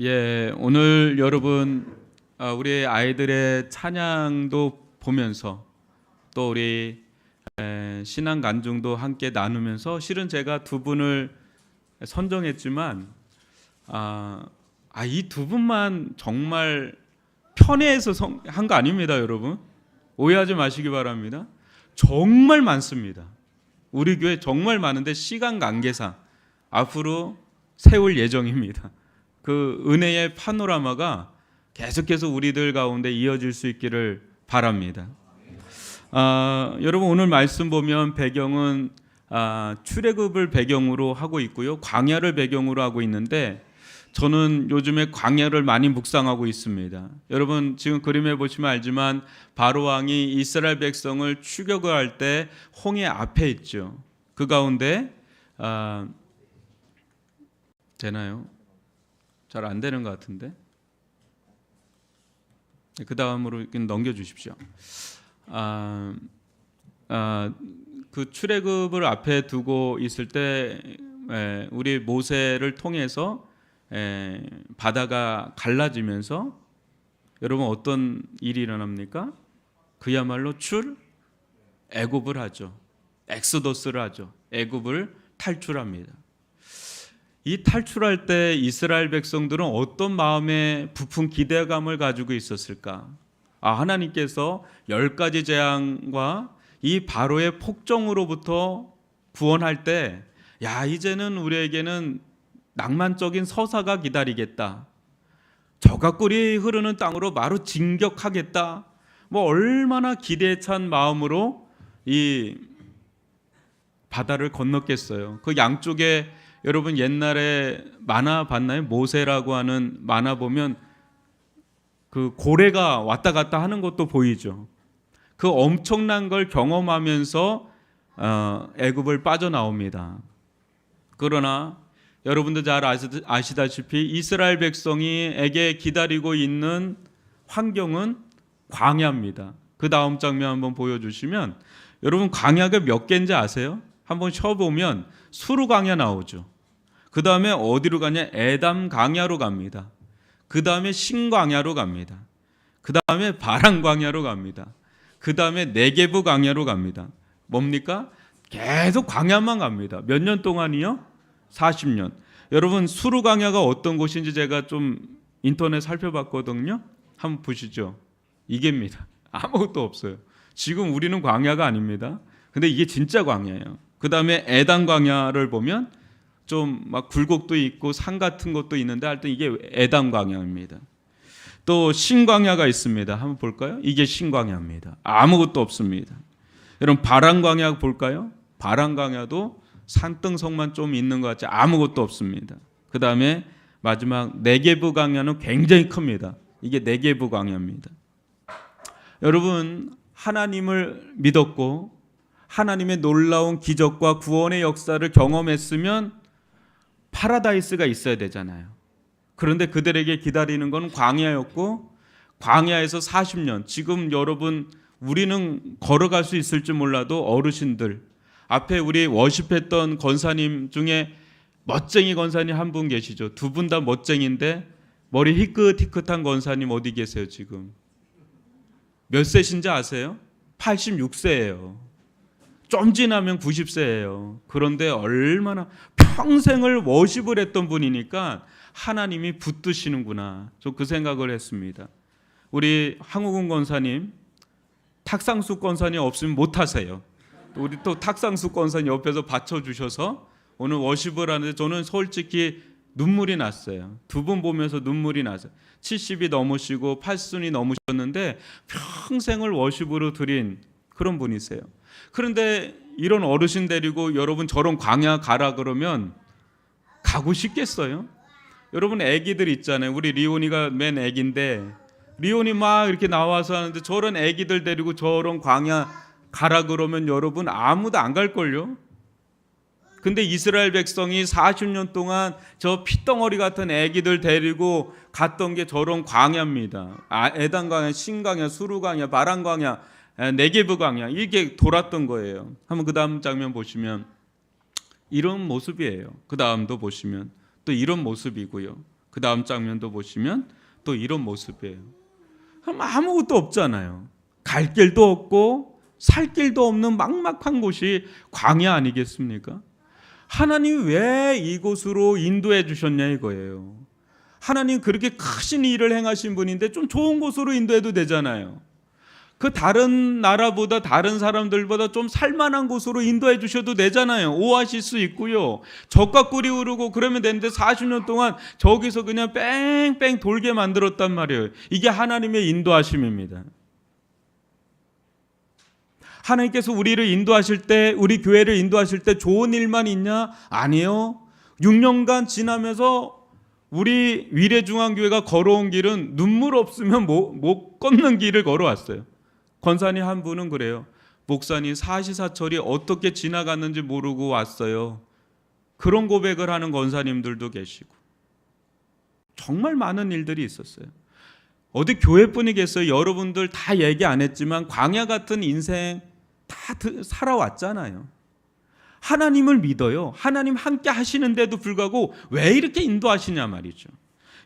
예, 오늘 여러분 우리 아이들의 찬양도 보면서 또 우리 신앙 간증도 함께 나누면서 실은 제가 두 분을 선정했지만 이 두 분만 정말 편애해서 한 거 아닙니다, 여러분. 오해하지 마시기 바랍니다. 정말 많습니다. 우리 교회 정말 많은데 시간 관계상 앞으로 세울 예정입니다. 그 은혜의 파노라마가 계속해서 우리들 가운데 이어질 수 있기를 바랍니다. 여러분 오늘 말씀 보면 배경은 출애굽을 배경으로 하고 있고요, 광야를 배경으로 하고 있는데 저는 요즘에 광야를 많이 묵상하고 있습니다. 여러분 지금 그림에 보시면 알지만 바로 왕이 이스라엘 백성을 추격을 할 때 홍해 앞에 있죠. 그 가운데 되나요? 잘 안 되는 것 같은데 그 다음으로 넘겨주십시오. 그 출애굽을 앞에 두고 있을 때 우리 모세를 통해서 바다가 갈라지면서 여러분 어떤 일이 일어납니까? 그야말로 애굽을 하죠. 엑소더스를 하죠. 애굽을 탈출합니다. 이 탈출할 때 이스라엘 백성들은 어떤 마음의 부푼 기대감을 가지고 있었을까? 하나님께서 10가지 재앙과 이 바로의 폭정으로부터 구원할 때 이제는 우리에게는 낭만적인 서사가 기다리겠다. 젖과 꿀이 흐르는 땅으로 바로 진격하겠다. 얼마나 기대에 찬 마음으로 이 바다를 건넜겠어요. 그 양쪽에 여러분 옛날에 만화 봤나요? 모세라고 하는 만화 보면 그 고래가 왔다 갔다 하는 것도 보이죠. 그 엄청난 걸 경험하면서 애굽을 빠져나옵니다. 그러나 여러분도 잘 아시다시피 이스라엘 백성이에게 기다리고 있는 환경은 광야입니다. 그 다음 장면 한번 보여주시면 여러분 광야가 몇 개인지 아세요? 한번 쳐보면 수르 광야 나오죠. 그 다음에 어디로 가냐? 에담 광야로 갑니다. 그 다음에 신 광야로 갑니다. 그 다음에 바란 광야로 갑니다. 그 다음에 네게브 광야로 갑니다. 뭡니까? 계속 광야만 갑니다. 몇 년 동안이요? 40년. 여러분 수르 광야가 어떤 곳인지 제가 좀 인터넷 살펴봤거든요. 한번 보시죠. 이게입니다. 아무것도 없어요. 지금 우리는 광야가 아닙니다. 근데 이게 진짜 광야예요. 그 다음에 에단 광야를 보면 좀 막 굴곡도 있고 산 같은 것도 있는데 하여튼 이게 에단 광야입니다. 또 신광야가 있습니다. 한번 볼까요? 이게 신광야입니다. 아무것도 없습니다. 여러분 바란 광야 볼까요? 바란 광야도 산등성만 좀 있는 것 같지 아무것도 없습니다. 그 다음에 마지막 네게브 광야는 굉장히 큽니다. 이게 네게브 광야입니다. 여러분 하나님을 믿었고 하나님의 놀라운 기적과 구원의 역사를 경험했으면 파라다이스가 있어야 되잖아요. 그런데 그들에게 기다리는 건 광야였고 광야에서 40년, 지금 여러분 우리는 걸어갈 수 있을지 몰라도 어르신들 앞에 우리 워십했던 권사님 중에 멋쟁이 권사님 한 분 계시죠. 두 분 다 멋쟁인데 머리 희끗희끗한 권사님 어디 계세요 지금? 몇 세신지 아세요? 86세예요. 좀 지나면 90세예요. 그런데 얼마나 평생을 워십을 했던 분이니까 하나님이 붙드시는구나. 저 그 생각을 했습니다. 우리 황우근 권사님, 탁상수 권사님 없으면 못하세요. 우리 또 탁상수 권사님 옆에서 받쳐주셔서 오늘 워십을 하는데 저는 솔직히 눈물이 났어요. 두 분 보면서 눈물이 났어요. 70이 넘으시고 80이 넘으셨는데 평생을 워십으로 드린 그런 분이세요. 그런데 이런 어르신 데리고 여러분 저런 광야 가라 그러면 가고 싶겠어요? 여러분 애기들 있잖아요. 우리 리온이가 맨 애기인데 리온이 막 이렇게 나와서 하는데 저런 애기들 데리고 저런 광야 가라 그러면 여러분 아무도 안 갈걸요? 근데 이스라엘 백성이 40년 동안 저 핏덩어리 같은 애기들 데리고 갔던 게 저런 광야입니다. 에단 광야, 신광야, 수르 광야, 바란 광야, 네게브 광야 이게 돌았던 거예요. 한번 그 다음 장면 보시면 이런 모습이에요. 그 다음도 보시면 또 이런 모습이고요. 그 다음 장면도 보시면 또 이런 모습이에요. 아무것도 없잖아요. 갈 길도 없고 살 길도 없는 막막한 곳이 광야 아니겠습니까? 하나님 왜 이곳으로 인도해 주셨냐 이거예요. 하나님 그렇게 크신 일을 행하신 분인데 좀 좋은 곳으로 인도해도 되잖아요. 그 다른 나라보다 다른 사람들보다 좀 살만한 곳으로 인도해 주셔도 되잖아요. 오아시스 있고요. 젖과 꿀이 흐르고 그러면 되는데 40년 동안 저기서 그냥 뺑뺑 돌게 만들었단 말이에요. 이게 하나님의 인도하심입니다. 하나님께서 우리를 인도하실 때, 우리 교회를 인도하실 때 좋은 일만 있냐? 아니요. 6년간 지나면서 우리 위례중앙교회가 걸어온 길은 눈물 없으면 못 걷는 길을 걸어왔어요. 권사님 한 분은 그래요. 목사님 사시사철이 어떻게 지나갔는지 모르고 왔어요. 그런 고백을 하는 권사님들도 계시고 정말 많은 일들이 있었어요. 어디 교회뿐이겠어요. 여러분들 다 얘기 안 했지만 광야 같은 인생 다 살아왔잖아요. 하나님을 믿어요. 하나님 함께 하시는데도 불구하고 왜 이렇게 인도하시냐 말이죠.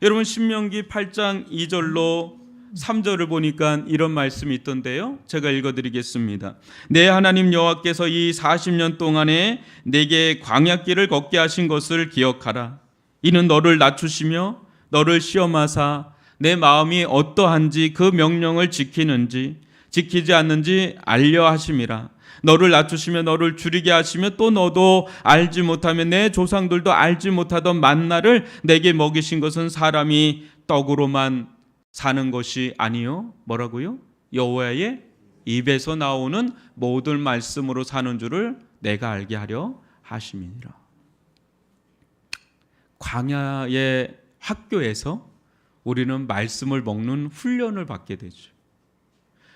여러분 신명기 8장 2절로 3절을 보니까 이런 말씀이 있던데요. 제가 읽어드리겠습니다. 내 하나님 여호와께서 이 40년 동안에 내게 광야길을 걷게 하신 것을 기억하라. 이는 너를 낮추시며 너를 시험하사 내 마음이 어떠한지 그 명령을 지키는지 지키지 않는지 알려 하심이라. 너를 낮추시며 너를 줄이게 하시며 또 너도 알지 못하면 내 조상들도 알지 못하던 만나를 내게 먹이신 것은 사람이 떡으로만 사는 것이 아니요. 뭐라고요? 여호와의 입에서 나오는 모든 말씀으로 사는 줄을 내가 알게 하려 하심이니라. 광야의 학교에서 우리는 말씀을 먹는 훈련을 받게 되죠.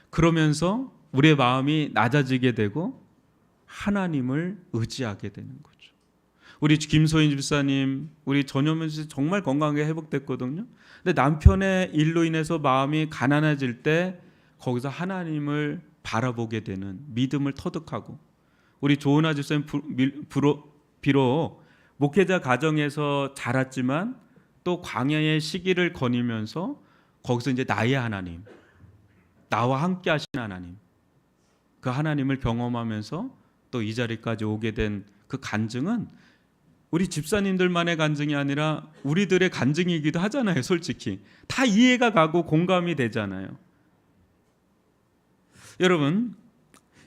그러면서 우리의 마음이 낮아지게 되고 하나님을 의지하게 되는 거죠. 우리 김소인 집사님, 우리 전효면 씨 정말 건강하게 회복됐거든요. 근데 남편의 일로 인해서 마음이 가난해질 때 거기서 하나님을 바라보게 되는 믿음을 터득하고, 우리 조은아 집사님 비록 목회자 가정에서 자랐지만 또 광야의 시기를 거니면서 거기서 이제 나의 하나님, 나와 함께 하신 하나님, 그 하나님을 경험하면서 또 이 자리까지 오게 된 그 간증은 우리 집사님들만의 간증이 아니라 우리들의 간증이기도 하잖아요. 솔직히 다 이해가 가고 공감이 되잖아요. 여러분,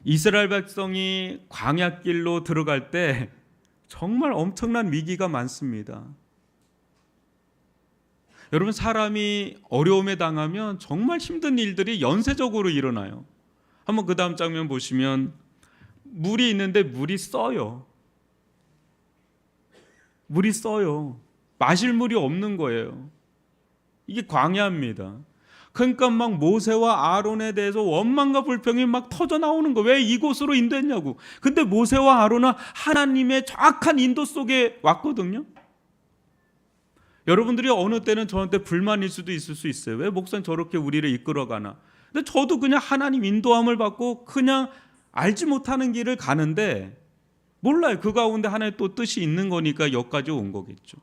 이스라엘 백성이 광야길로 들어갈 때 정말 엄청난 위기가 많습니다. 여러분, 사람이 어려움에 당하면 정말 힘든 일들이 연쇄적으로 일어나요. 한번 그 다음 장면 보시면 물이 있는데 물이 써요. 물이 써요. 마실 물이 없는 거예요. 이게 광야입니다. 그러니까 막 모세와 아론에 대해서 원망과 불평이 막 터져 나오는 거. 왜 이곳으로 인도했냐고. 근데 모세와 아론은 하나님의 정확한 인도 속에 왔거든요. 여러분들이 어느 때는 저한테 불만일 수도 있을 수 있어요. 왜 목사님 저렇게 우리를 이끌어가나. 근데 저도 그냥 하나님 인도함을 받고 그냥 알지 못하는 길을 가는데 몰라요. 그 가운데 하나의 또 뜻이 있는 거니까 여기까지 온 거겠죠.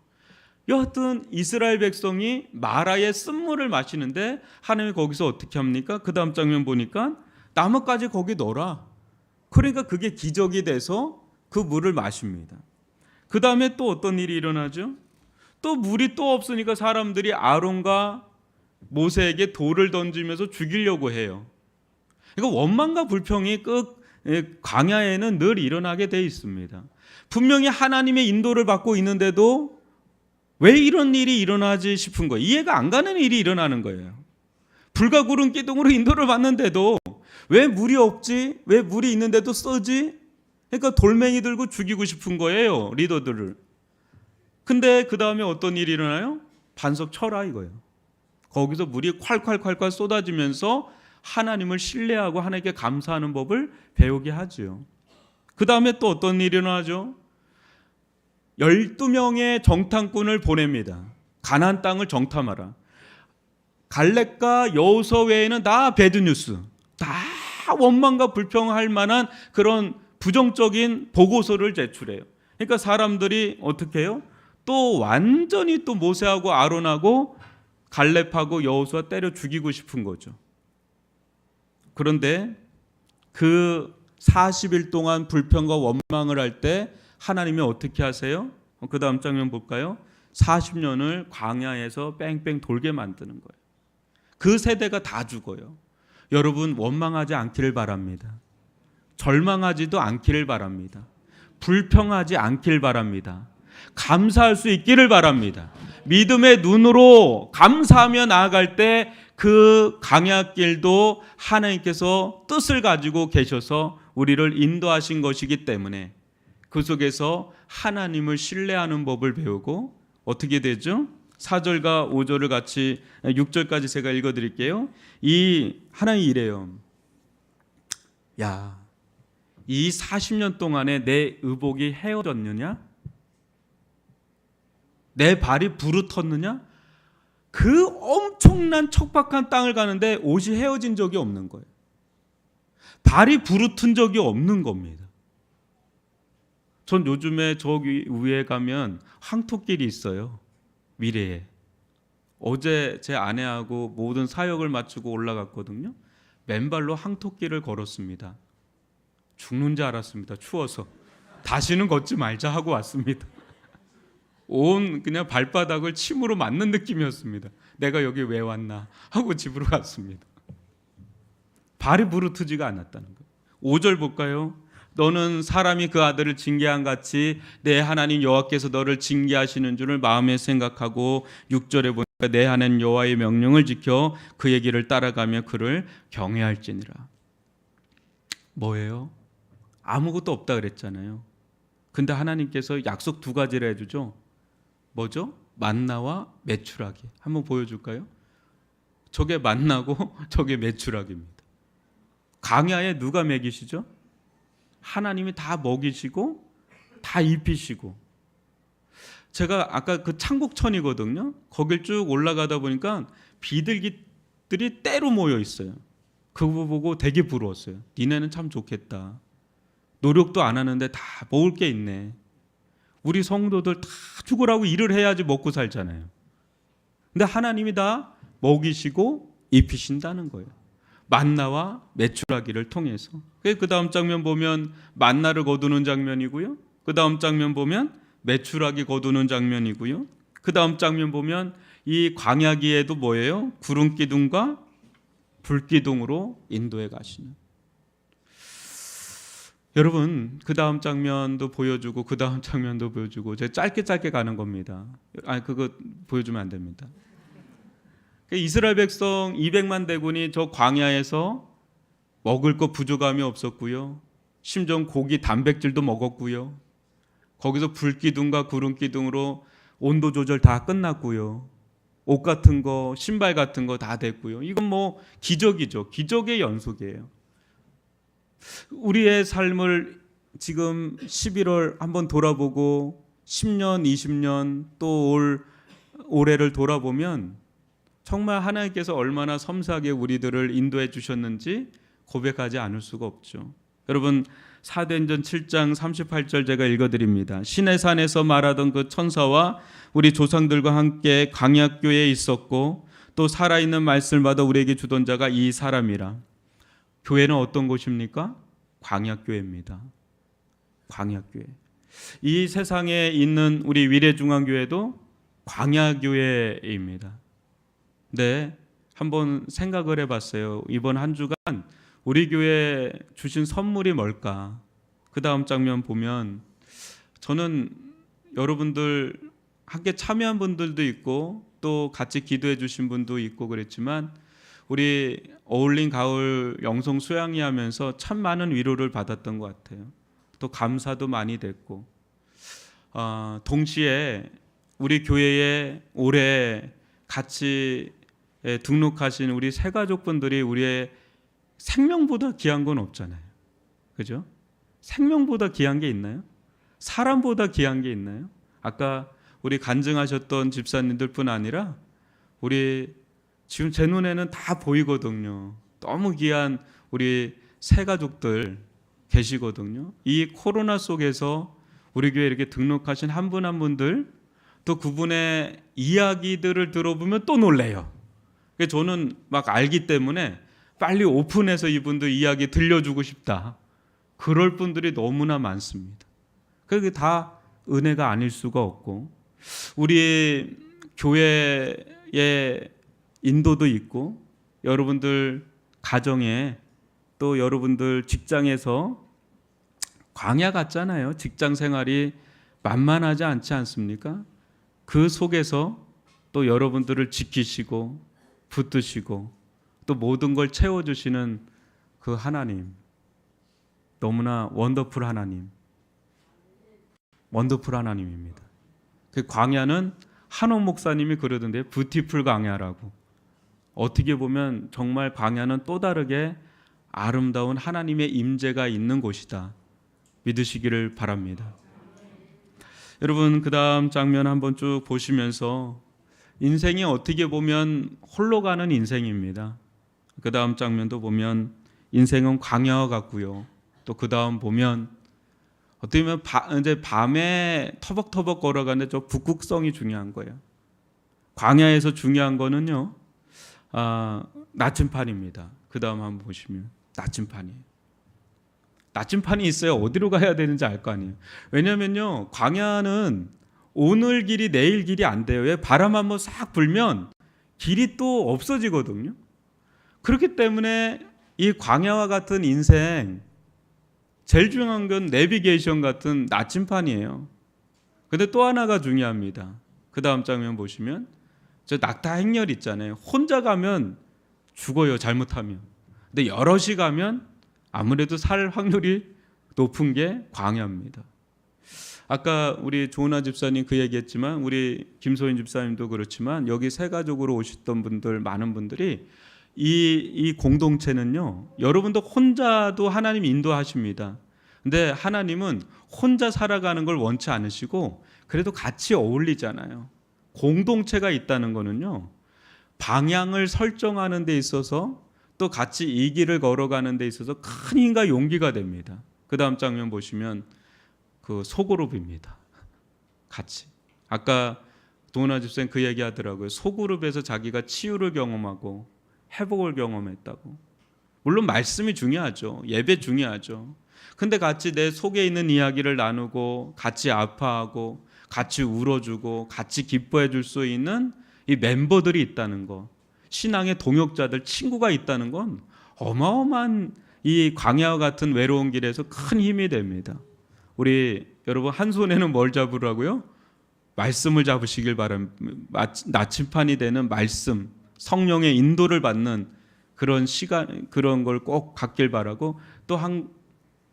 여하튼 이스라엘 백성이 마라의 쓴물을 마시는데 하나님이 거기서 어떻게 합니까? 그 다음 장면 보니까 나뭇가지 거기 넣어라. 그러니까 그게 기적이 돼서 그 물을 마십니다. 그 다음에 또 어떤 일이 일어나죠? 또 물이 또 없으니까 사람들이 아론과 모세에게 돌을 던지면서 죽이려고 해요. 그러니까 원망과 불평이 광야에는 늘 일어나게 돼 있습니다. 분명히 하나님의 인도를 받고 있는데도 왜 이런 일이 일어나지 싶은 거예요. 이해가 안 가는 일이 일어나는 거예요. 불과 구름 기둥으로 인도를 받는데도 왜 물이 없지? 왜 물이 있는데도 써지? 그러니까 돌멩이 들고 죽이고 싶은 거예요, 리더들을. 근데 그 다음에 어떤 일이 일어나요? 반석 쳐라 이거예요. 거기서 물이 콸콸콸콸 쏟아지면서 하나님을 신뢰하고 하나님께 감사하는 법을 배우게 하죠. 그 다음에 또 어떤 일이 일어나죠? 12명의 정탐꾼을 보냅니다. 가나안 땅을 정탐하라. 갈렙과 여호수아 외에는 다 배드뉴스, 다 원망과 불평할 만한 그런 부정적인 보고서를 제출해요. 그러니까 사람들이 어떻게 해요? 또 완전히 또 모세하고 아론하고 갈렙하고 여호수아 때려 죽이고 싶은 거죠. 그런데 그 40일 동안 불평과 원망을 할 때 하나님이 어떻게 하세요? 그 다음 장면 볼까요? 40년을 광야에서 뺑뺑 돌게 만드는 거예요. 그 세대가 다 죽어요. 여러분 원망하지 않기를 바랍니다. 절망하지도 않기를 바랍니다. 불평하지 않기를 바랍니다. 감사할 수 있기를 바랍니다. 믿음의 눈으로 감사하며 나아갈 때 그 광야길도 하나님께서 뜻을 가지고 계셔서 우리를 인도하신 것이기 때문에 그 속에서 하나님을 신뢰하는 법을 배우고 어떻게 되죠? 4절과 5절을 같이 6절까지 제가 읽어드릴게요. 이 하나님이 이래요. 야, 이 40년 동안에 내 의복이 헤어졌느냐? 내 발이 부르텄느냐? 그 엄청난 척박한 땅을 가는데 옷이 헤어진 적이 없는 거예요. 발이 부르튼 적이 없는 겁니다. 전 요즘에 저기 위에 가면 황토길이 있어요. 미래에. 어제 제 아내하고 모든 사역을 마치고 올라갔거든요. 맨발로 황토길을 걸었습니다. 죽는 줄 알았습니다. 추워서. 다시는 걷지 말자 하고 왔습니다. 온 그냥 발바닥을 침으로 맞는 느낌이었습니다. 내가 여기 왜 왔나 하고 집으로 갔습니다. 발이 부르트지가 않았다는 거예요. 5절 볼까요? 너는 사람이 그 아들을 징계한 같이 내 하나님 여호와께서 너를 징계하시는 줄을 마음에 생각하고 6절에 보니까 내 하나님 여호와의 명령을 지켜 그의 길을 따라가며 그를 경외할지니라. 뭐예요? 아무것도 없다 그랬잖아요. 근데 하나님께서 약속 두 가지를 해주죠. 뭐죠? 만나와 메추라기. 한번 보여줄까요? 저게 만나고 저게 메추라기입니다. 광야에 누가 먹이시죠? 하나님이 다 먹이시고 다 입히시고. 제가 아까 그 창곡천이거든요. 거길 쭉 올라가다 보니까 비둘기들이 때로 모여 있어요. 그거 보고 되게 부러웠어요. 니네는 참 좋겠다. 노력도 안 하는데 다 먹을 게 있네. 우리 성도들 다 죽으라고 일을 해야지 먹고 살잖아요. 근데 하나님이 다 먹이시고 입히신다는 거예요. 만나와 메추라기를 통해서. 그 다음 장면 보면 만나를 거두는 장면이고요. 그 다음 장면 보면 메추라기 거두는 장면이고요. 그 다음 장면 보면 이 광야기에도 뭐예요? 구름 기둥과 불 기둥으로 인도해 가시는. 여러분 그 다음 장면도 보여주고 그 다음 장면도 보여주고 제가 짧게 가는 겁니다. 그거 보여주면 안 됩니다. 이스라엘 백성 200만 대군이 저 광야에서 먹을 거 부족함이 없었고요. 심지어 고기 단백질도 먹었고요. 거기서 불기둥과 구름기둥으로 온도 조절 다 끝났고요. 옷 같은 거, 신발 같은 거 다 됐고요. 이건 뭐 기적이죠. 기적의 연속이에요. 우리의 삶을 지금 11월 한번 돌아보고 10년, 20년 또 올해를 돌아보면 정말 하나님께서 얼마나 섬세하게 우리들을 인도해 주셨는지 고백하지 않을 수가 없죠. 여러분 사도행전 7장 38절 제가 읽어드립니다. 시내산에서 말하던 그 천사와 우리 조상들과 함께 광야교에 있었고 또 살아있는 말씀을 받아 우리에게 주던 자가 이 사람이라. 교회는 어떤 곳입니까? 광야교회입니다. 광야교회. 이 세상에 있는 우리 위례중앙교회도 광야교회입니다. 네, 한번 생각을 해봤어요. 이번 한 주간 우리 교회 주신 선물이 뭘까? 그 다음 장면 보면 저는 여러분들 함께 참여한 분들도 있고 또 같이 기도해 주신 분도 있고 그랬지만 우리 어울린 가을 영성 수양이 하면서 참 많은 위로를 받았던 것 같아요. 또 감사도 많이 됐고 동시에 우리 교회에 올해 같이 등록하신 우리 새가족분들이 우리의 생명보다 귀한 건 없잖아요. 그죠? 생명보다 귀한 게 있나요? 사람보다 귀한 게 있나요? 아까 우리 간증하셨던 집사님들뿐 아니라 우리 지금 제 눈에는 다 보이거든요. 너무 귀한 우리 새가족들 계시거든요. 이 코로나 속에서 우리 교회 이렇게 등록하신 한 분 한 분들 또 그분의 이야기들을 들어보면 또 놀래요. 저는 막 알기 때문에 빨리 오픈해서 이분들 이야기 들려주고 싶다. 그럴 분들이 너무나 많습니다. 그게 다 은혜가 아닐 수가 없고, 우리 교회의 인도도 있고, 여러분들 가정에, 또 여러분들 직장에서 광야 같잖아요. 직장 생활이 만만하지 않지 않습니까? 그 속에서 또 여러분들을 지키시고 붙드시고 또 모든 걸 채워주시는 그 하나님, 너무나 원더풀 하나님, 원더풀 하나님입니다. 그 광야는 한옥 목사님이 그러던데 뷰티풀 광야라고. 어떻게 보면 정말 광야는 또 다르게 아름다운 하나님의 임재가 있는 곳이다. 믿으시기를 바랍니다. 여러분, 그 다음 장면 한번 쭉 보시면서 인생이 어떻게 보면 홀로 가는 인생입니다. 그 다음 장면도 보면 인생은 광야와 같고요. 또 그 다음 보면 어떻게 보면 이제 밤에 터벅터벅 걸어가는데 저 북극성이 중요한 거예요. 광야에서 중요한 거는요, 나침판입니다. 그 다음 한번 보시면 나침판이에요. 나침판이 있어야 어디로 가야 되는지 알 거 아니에요. 왜냐면요, 광야는 오늘 길이 내일 길이 안 돼요. 왜? 바람 한번 싹 불면 길이 또 없어지거든요. 그렇기 때문에 이 광야와 같은 인생, 제일 중요한 건 내비게이션 같은 나침판이에요. 근데 또 하나가 중요합니다. 그 다음 장면 보시면 저 낙타 행렬 있잖아요. 혼자 가면 죽어요, 잘못하면. 근데 여럿이 가면 아무래도 살 확률이 높은 게 광야입니다. 아까 우리 조은아 집사님 그 얘기했지만, 우리 김소인 집사님도 그렇지만, 여기 세 가족으로 오셨던 분들, 많은 분들이 이 공동체는요, 여러분도 혼자도 하나님 인도하십니다. 근데 하나님은 혼자 살아가는 걸 원치 않으시고 그래도 같이 어울리잖아요. 공동체가 있다는 거는요, 방향을 설정하는 데 있어서 또 같이 이 길을 걸어가는 데 있어서 큰 힘과 용기가 됩니다. 그 다음 장면 보시면 그 소그룹입니다. 같이. 아까 도은아 집사님 그 얘기 하더라고요. 소그룹에서 자기가 치유를 경험하고 회복을 경험했다고. 물론 말씀이 중요하죠. 예배 중요하죠. 근데 같이 내 속에 있는 이야기를 나누고 같이 아파하고 같이 울어주고 같이 기뻐해 줄 수 있는 이 멤버들이 있다는 거, 신앙의 동역자들, 친구가 있다는 건 어마어마한 이 광야와 같은 외로운 길에서 큰 힘이 됩니다. 우리 여러분, 한 손에는 뭘 잡으라고요? 말씀을 잡으시길 바랍니다. 나침판이 되는 말씀, 성령의 인도를 받는 그런 시간, 그런 걸 꼭 갖길 바라고, 또 한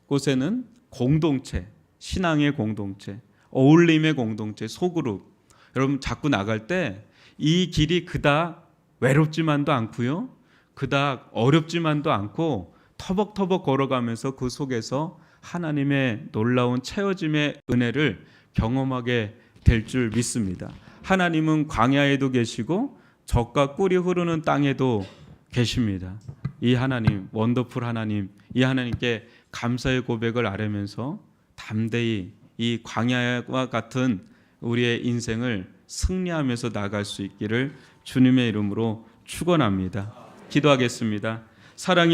곳에는 공동체, 신앙의 공동체, 어울림의 공동체, 소그룹. 여러분, 자꾸 나갈 때 이 길이 그닥 외롭지만도 않고요, 그닥 어렵지만도 않고 터벅터벅 걸어가면서 그 속에서 하나님의 놀라운 채워짐의 은혜를 경험하게 될 줄 믿습니다. 하나님은 광야에도 계시고 젖과 꿀이 흐르는 땅에도 계십니다. 이 하나님, 원더풀 하나님, 이 하나님께 감사의 고백을 아뢰면서 담대히 이 광야와 같은 우리의 인생을 승리하면서 나갈 수 있기를 주님의 이름으로 축원합니다. 기도하겠습니다. 사랑의